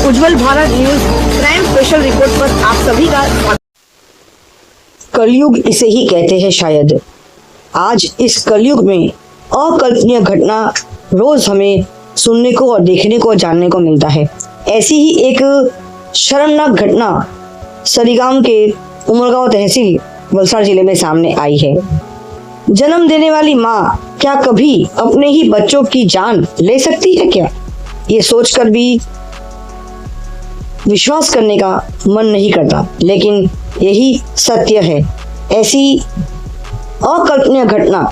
उज्जवल Bharat news crime special report पर आप सभी का कलयुग इसे ही कहते हैं शायद। आज इस कलयुग में अकल्पनीय घटना रोज हमें सुनने को और देखने को और जानने को मिलता है। ऐसी ही एक शर्मनाक घटना सरीगाम के उमरगांव तहसील वलसाड़ जिले में सामने आई है। जन्म देने वाली माँ क्या कभी अपने ही बच्चों की जान ले सकती है क्या? ये सोचकर भी विश्वास करने का मन नहीं करता, लेकिन यही सत्य है। ऐसी अकल्पनीय घटना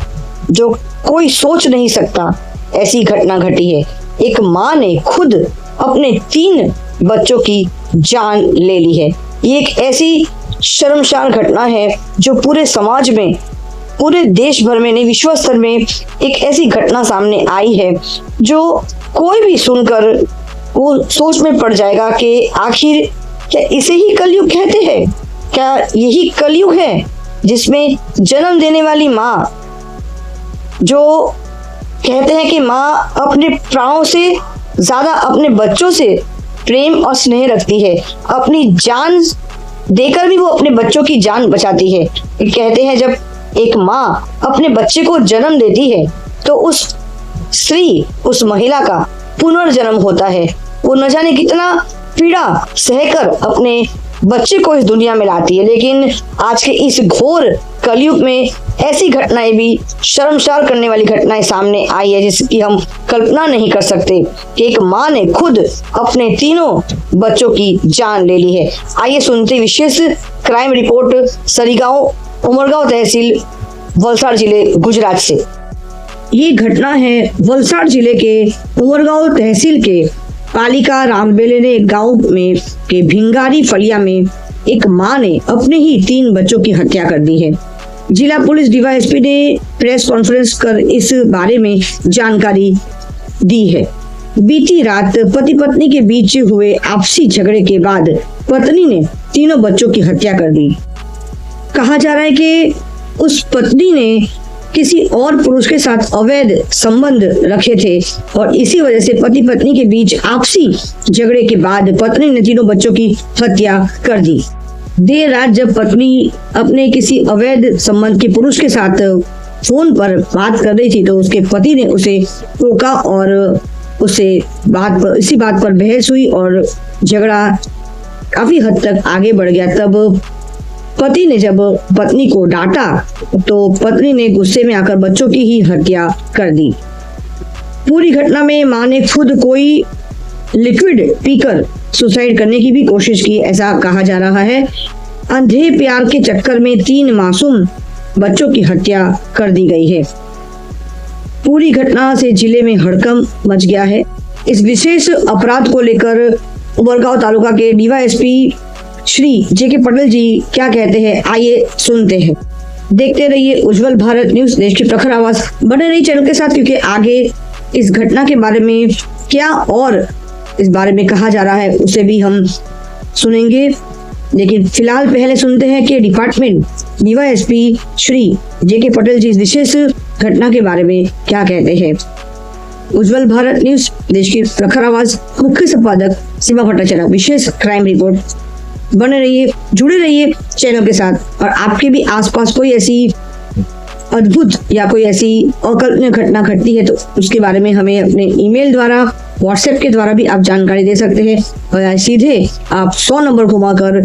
जो कोई सोच नहीं सकता, ऐसी घटना घटी है। एक माँ ने खुद अपने 3 बच्चों की जान ले ली है। ये एक ऐसी शर्मसार घटना है जो पूरे समाज में, पूरे देश भर में नहीं, विश्व स्तर में एक ऐसी घटना सामने आई है जो कोई भी सुनकर वो सोच में पड़ जाएगा कि आखिर क्या इसे ही कलयुग कहते हैं? क्या यही कलयुग है जिसमें जन्म देने वाली माँ, जो कहते हैं कि माँ अपने प्राणों से ज्यादा अपने बच्चों से प्रेम और स्नेह रखती है, अपनी जान देकर भी वो अपने बच्चों की जान बचाती है। कहते हैं जब एक माँ अपने बच्चे को जन्म देती है तो उस स्त्री, उस महिला का पुनर्जन्म होता है। वो न जाने कितना पीड़ा सहकर अपने बच्चे को इस दुनिया में लाती है। लेकिन आज के इस घोर कलयुग में ऐसी घटनाएं भी, शर्मसार करने वाली घटनाएं सामने आई है जिसकी हम कल्पना नहीं कर सकते कि एक माँ ने खुद अपने 3 बच्चों की जान ले ली है। आइए सुनते विशेष क्राइम रिपोर्ट सरीगांव उमरगांव तहसील वलसाड़ जिले गुजरात से। ये घटना है वलसाड़ जिले के उमरगांव तहसील के पालिका रामबेले गांव में के भिंगारी फलिया में एक मां ने अपने ही 3 बच्चों की हत्या कर दी है। जिला पुलिस डीवाईएसपी ने प्रेस कॉन्फ्रेंस कर इस बारे में जानकारी दी है। बीती रात पति पत्नी के बीच हुए आपसी झगड़े के बाद पत्नी ने 3 बच्चों की हत्या कर दी। कहा जा रहा है कि उस पत्नी ने किसी और पुरुष के साथ अवैध संबंध रखे थे और इसी वजह से पति पत्नी के बीच आपसी झगड़े के बाद पत्नी ने 3 बच्चों की हत्या कर दी। देर रात जब पत्नी अपने किसी अवैध संबंध के पुरुष के साथ फोन पर बात कर रही थी तो उसके पति ने उसे टोका और उसे इसी बात पर बहस हुई और झगड़ा काफी हद तक आगे बढ़ गया। तब पति ने जब पत्नी को डांटा तो पत्नी ने गुस्से में आकर बच्चों की ही हत्या कर दी। पूरी घटना में मां ने खुद कोई लिक्विड पीकर सुसाइड करने की भी कोशिश की, ऐसा कहा जा रहा है। अंधे प्यार के चक्कर में 3 मासूम बच्चों की हत्या कर दी गई है। पूरी घटना से जिले में हड़कंप मच गया है। इस विशेष अपराध को लेकर उमरगांव तालुका के डीवाईएसपी श्री जेके पटेल जी क्या कहते हैं, आइए सुनते हैं। देखते रहिए उज्जवल भारत न्यूज, देश की प्रखर आवाज। बने रहिए चैनल के साथ क्योंकि आगे इस घटना के बारे में क्या और इस बारे में कहा जा रहा है उसे भी हम सुनेंगे। लेकिन फिलहाल पहले सुनते हैं कि डिपार्टमेंट डीवाईएसपी श्री जेके पटेल जी इस विशेष घटना के बारे में क्या कहते हैं। उज्जवल भारत न्यूज, देश की प्रखर आवाज, मुख्य संपादक सीमा भट्टाचार्य, विशेष क्राइम रिपोर्ट। बने रहिए, जुड़े रहिए चैनल के साथ। और आपके भी आसपास कोई ऐसी अद्भुत या कोई ऐसी अकल्पनीय घटना घटती है तो उसके बारे में हमें अपने ईमेल द्वारा, व्हाट्सएप के द्वारा भी आप जानकारी दे सकते हैं और सीधे आप 100 नंबर घुमाकर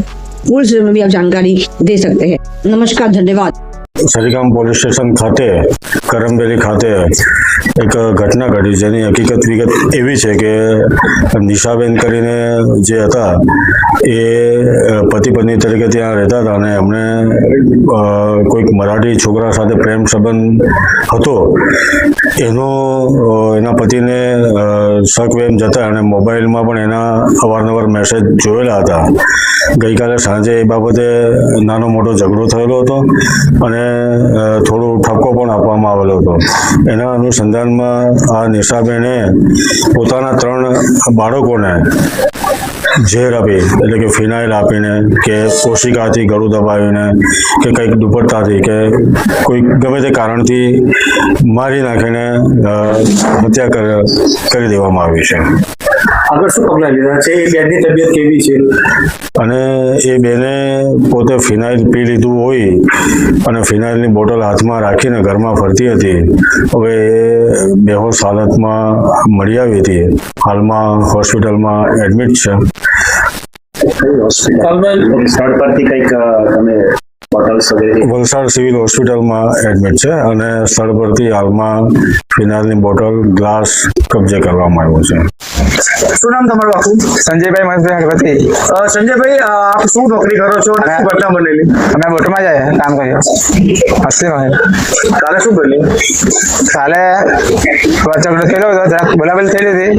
पुलिस में भी आप जानकारी दे सकते हैं। नमस्कार, धन्यवाद। સરીગામ પોલીસ સ્ટેશન ખાતે કરમબેલી ખાતે એક ઘટના ઘટી જેની હકીકત વિગત એવી છે કે નિશાબેન કરીને જે હતા એ પતિ પત્ની તરીકે ત્યાં રહેતા હતા અને એમણે કોઈક મરાઠી છોકરા સાથે પ્રેમ સંબંધ હતો એનો એના પતિને શકવેમ જતા અને મોબાઈલમાં પણ એના અવારનવાર મેસેજ જોયેલા હતા। ગઈકાલે સાંજે એ બાબતે નાનો મોટો ઝઘડો થયેલો હતો અને થોડો ઠપકો પણ આપવામાં આવેલો હતો। એના અનુસંધાનમાં આ નિશાબેને પોતાના 3 બાળકોને ઝેર આપી, એટલે કે ફિનાઇલ આપીને કે કોશિકાથી ગળું દબાવીને કે કંઈક દુપટ્ટાથી કે કોઈ ગમે તે કારણથી મારી નાખીને હત્યા કરી દેવામાં આવી છે। આગળ શું પગલાં લીધા છે? એ બેનની તબિયત કેવી છે? અને એ બેને પોતે ફિનાઇલ પી લીધું હોય અને ફિનાઇલની બોટલ હાથમાં રાખીને ઘરમાં ફરતી હતી. હવે એ બેહોશ હાલતમાં મળી આવી હતી. હાલમાં હોસ્પિટલમાં એડમિટ છે. સ્થળ પરથી કંઈક તમે બોટલ્સ વગેરે વલસાડ સિવિલ હોસ્પિટલમાં એડમિટ છે અને સ્થળ પરથી હાલમાં ફિનાઇલની બોટલ, ગ્લાસ કબજે કરવામાં આવ્યો છે. શું નામ તમારું આખું? સંજયભાઈ મહેશભાઈ હરપતિ. સંજયભાઈ, આપ શું નોકરી કરો છો અને શું ઘટના બનેલી? અમે બોટમાં જાય કામ કર્યો હસ્તીમાં. કાલે શું બન્યું? કાલે ઝઘડો થયેલો હતો, જરાક બોલાબોલી થયેલી હતી.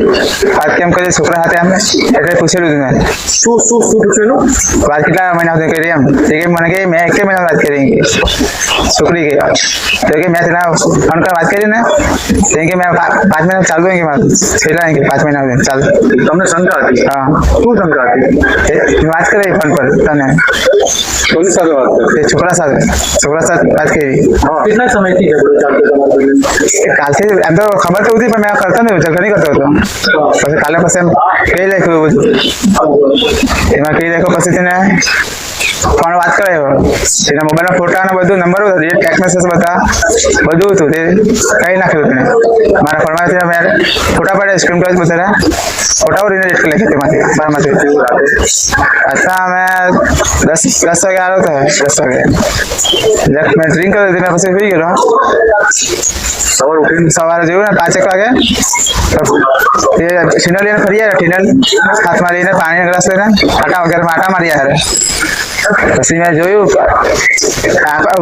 વાત કેમ કરી છોકરા સાથે એમ એટલે પૂછેલું હતું મેં. શું પૂછેલું? વાત કેટલા મહિના સુધી કરી એમ તે કે મને કે મેં 1 મહિના વાત કરી કે છોકરી કે તો કે મેં તેના અનકર વાત કરી ને તે કે મેં 5 મહિના ચાલુ કે મારું છેલ્લા કે 5 મહિના ચાલુ. તમને શંકા હતી? હા, શું શંકા હતી? મેં વાત કરી ફોન પર તને કોની સાથે વાત કરી? તે છોકરા સાથે વાત કરી. કેટલા સમયથી ઝઘડો ચાલતો તમારો? કાલથી એમ તો ખબર તો હતી પણ મેં કરતો નહીં, ઝઘડો નહીં કરતો હતો. પછી કાલે પછી એમ કહી લખ્યું બધું, એમાં કહી લખ્યું પછી તેને ફોન વાત કરાયો. તેના મોબાઈલના ફોટા અને બધું નંબર ટેક્સ્ટ મેસેજ બધા બધું હતું તે કહી નાખ્યું તેને. મારા ફોનમાંથી મેં ફોટા પાડ્યા, સ્ક્રીન ટચ બધા ફોટાઓ રિલેટ કરી લખ્યા તેમાંથી મારામાંથી. અત્યારે અમે 10 વાગે આવ્યો હતો. 10 વાગે મેં ડ્રિંક કર્યું હતું, મેં પછી સુઈ ગયો. સવારે જોયું ને 5 વાગે તે ઠીનલ લઈને ફરી આવ્યા. ઠીનલ હાથમાં લઈને પાણીનો ગ્લાસ લઈને આટા વગેરે આટા મારી આવ્યા. પછી મેં જોયું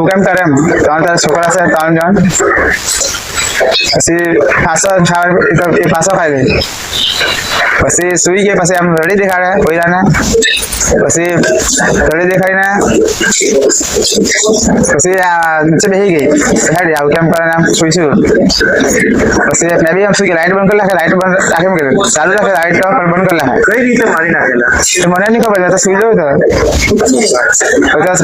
કેમ કરે એમ 3 છોકરા છે, 3 જણ. પછી પાછો ખાઈ ગઈ. પછી સુઈ ગઈ. પછી આમ રડી દેખાડે કોઈરાને. પછી રડી દેખાડીને પછી નીચે બેસી ગઈ. આવું કેમ કરે આમ સુઈશું. પછી મેં બી આમ સુઈ ગઈ. લાઈટ બંધ કરી નાખે, લાઈટ બંધ રાખી મૂકી ચાલુ રાખે, લાઈટ બંધ કરી નાખે. કઈ રીતે મારી નાખેલા? તો મને નહીં ખબર, તો સુઈ જવું તો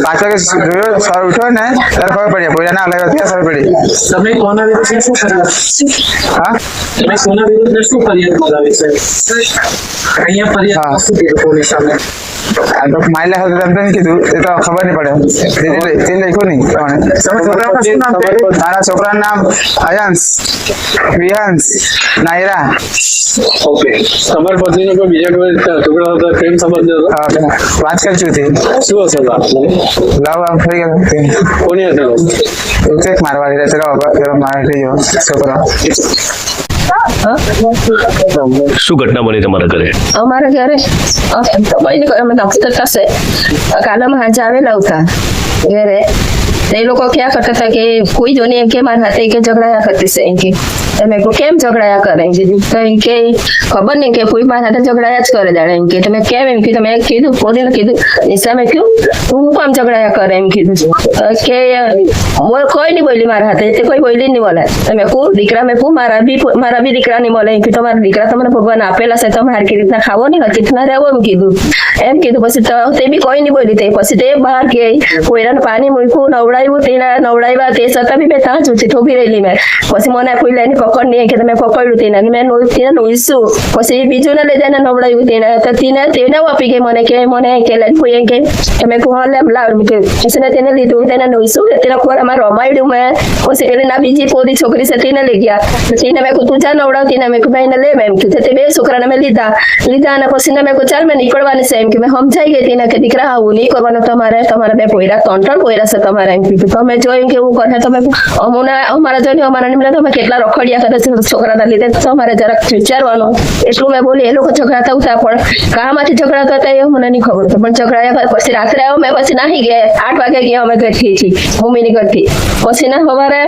5 વાગે જોયો, સવાર ઉઠ્યો ને ત્યારે ખબર પડી. પોઈરા ના અલગ ત્યાં ખબર પડી. તમે કોના વિરુદ્ધ શું કર્યું? હા, તમે કોના વિરુદ્ધ શું ફરિયાદ નોંધાવી છે? અહીંયા ફરિયાદ શું કીધું પોલીસ સામે? માઇલા હતું તેમ તો નહીં કીધું, એ તો ખબર નહીં પડે. તે લખ્યું નહીં. છોકરાનું શું નામ છે? મારા છોકરાનું નામ અયંશ, વિહંશ, નાયરા. ઓકે. તમારી પત્નીનો કોઈ બીજા કોઈ છોકરા હતા? પ્રેમ સંબંધ હતો? વાત કરી હતી. શું હશે? લવ આમ થઈ ગયો. કોની હતો? એક મારવાડી રહેતો મારે થઈ ગયો છોકરો. શું ઘટના બની તમારા ઘરે? અમારા ઘરે તો કોઈ અમે ડોક્ટર પાસે કાલે હાજર આવેલા હતા ઘરે. એ લોકો ક્યાં કરતા હતા કે કોઈ જોને એમ કે મારા હાથે કે ઝઘડાયા કરતી છે એમ કે. તમે કેમ ઝઘડાયા કરે એમ કીધું. તો એમ કે ખબર નહીં કે કોઈ મારા હાથે ઝઘડાયા જ કરે જાણે એમ કે. તમે કેમ એમ કે તમે કીધું પોતે કીધું નિશામે કીધું હું કામ ઝઘડાયા કરે એમ કીધું કે કોઈ નહીં બોલી મારા હાથે. તે કોઈ બોલી નહીં બોલાય. તમે કહું દીકરા મેં કહું મારા બી દીકરા નહીં બોલે એમ કે. તમારા દીકરા તમને ભગવાન આપેલા છે, તમે હરકી રીતના ખાવો નહીં, હરકી રીતના રહેવો એમ કીધું. પછી તે બી કોઈ નહીં બોલી. તે પછી તે બહાર ગઈ, કોઈરાને પાણી મૂક્યું, નવડાવ્યા તે છતાં બી મેં ત્યાં જ ઊભી રહેલી. મેં પછી મને કોઈ લઈને પકડ નહીં કે તમે પકડ્યું તેને મેં નોઈશું. પછી બીજું ને લઈ જઈને નવડાવ્યું તેને આપી ગઈ મને કે લઈને કોઈ એમ કે તમે લેમ લાવ પછી તેને લીધું, તેને નોઈશું, તેને ખોરામાં રમાડ્યું મેં. પછી પેલી ના બીજી પોરી છોકરી છે તેને લઈ ગયા. તેને મેં તું જા નવડાવતી ને મેં ભાઈ ને લે એમ કીધું. તે 2 છોકરાને મેં લીધા અને પછી મેં ચાલ મેં નીકળવાની છે એમ કે. મેં સમજાઈ ગઈ તેને કે દીકરા આવું નહીં કરવાનું તમારા 2 પોયરા 3 પોયરા છે તમારે એમ કીધું. તમે જોયું કે એવું કરે તમે અમારા જોઈને અમારા નિમલા તમે કેટલા રખડિયા કરે છે છોકરાના લીધે. તમારે જરાક વિચારવાનું. એટલું મેં બોલી. એ લોકો ઝઘડાતા હતા પણ કામાંથી ઝઘડાતા હતા એ મને નહીં ખબર. પણ ઝઘડાયા પછી રાત્રે આવ્યો મેં. પછી નાહી ગયા 8 વાગે ગયા અમે ઘરથી છીએ મમ્મીની ઘરથી. પછી ને સવારે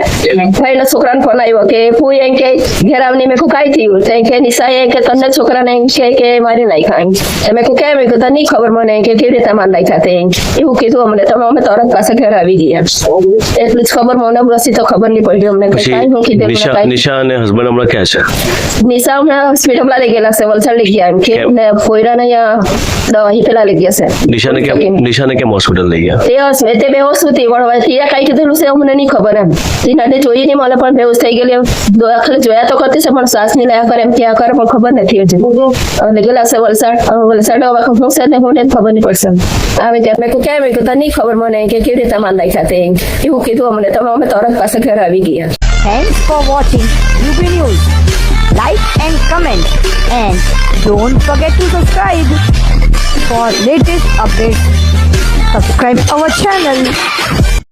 ભાઈના છોકરાને ફોન આવ્યો કે ફૂઈ એમ કે ઘેર આવની મેં કાંઈ થયું. તો એમ કે નિશાએ કે તને છોકરાને એમ કે મારી નાખ્યા એમ. મેં કેમ એમ કે નહીં ખબર મને કે કેવી રીતે મારી નાખ્યા તે એવું કીધું અમને. તમે અમે તરત પાસે ઘર આવી ગયા. એટલું જ ખબર મને. બસ તો ખબર નહીં પડી અમને. નિશા નિશા અને હસબન્ડ હમણાં ક્યાં છે? નિશા હમણાં હોસ્પિટલમાં લઈ ગયેલા છે, વલસાડ લઈ ગયા એમ કે કેમ? ને પોયરાને અહીંયા દવા પેલા લઈ ગયા છે. નિશાને કેમ હોસ્પિટલ લઈ ગયા? તે બેહોશ હતી પણ હવે ત્યાં કઈ કીધેલું છે અમને નહીં ખબર એમ. તેને જોઈ નહીં મળે પણ બેહોશ થઈ ગયેલી. દાખલ જોયા તો કરતી છે પણ શ્વાસ નહીં લયા કરે એમ ક્યાં કરે પણ ખબર નથી હજુ. લઈ ગયેલા છે વલસાડ હવે હું છે ને હું ખબર નહીં પડશે. આવે ત્યાં મેં કેમ મેં કીધું નહીં ખબર મને કે કેવી રીતે માન નાખ્યા તે એવું કીધું અમને. તમે અમે તરત પાસે ઘરે આવી ગયા. Thanks for watching UB News. Like and comment and don't forget to subscribe for latest updates. Subscribe our channel.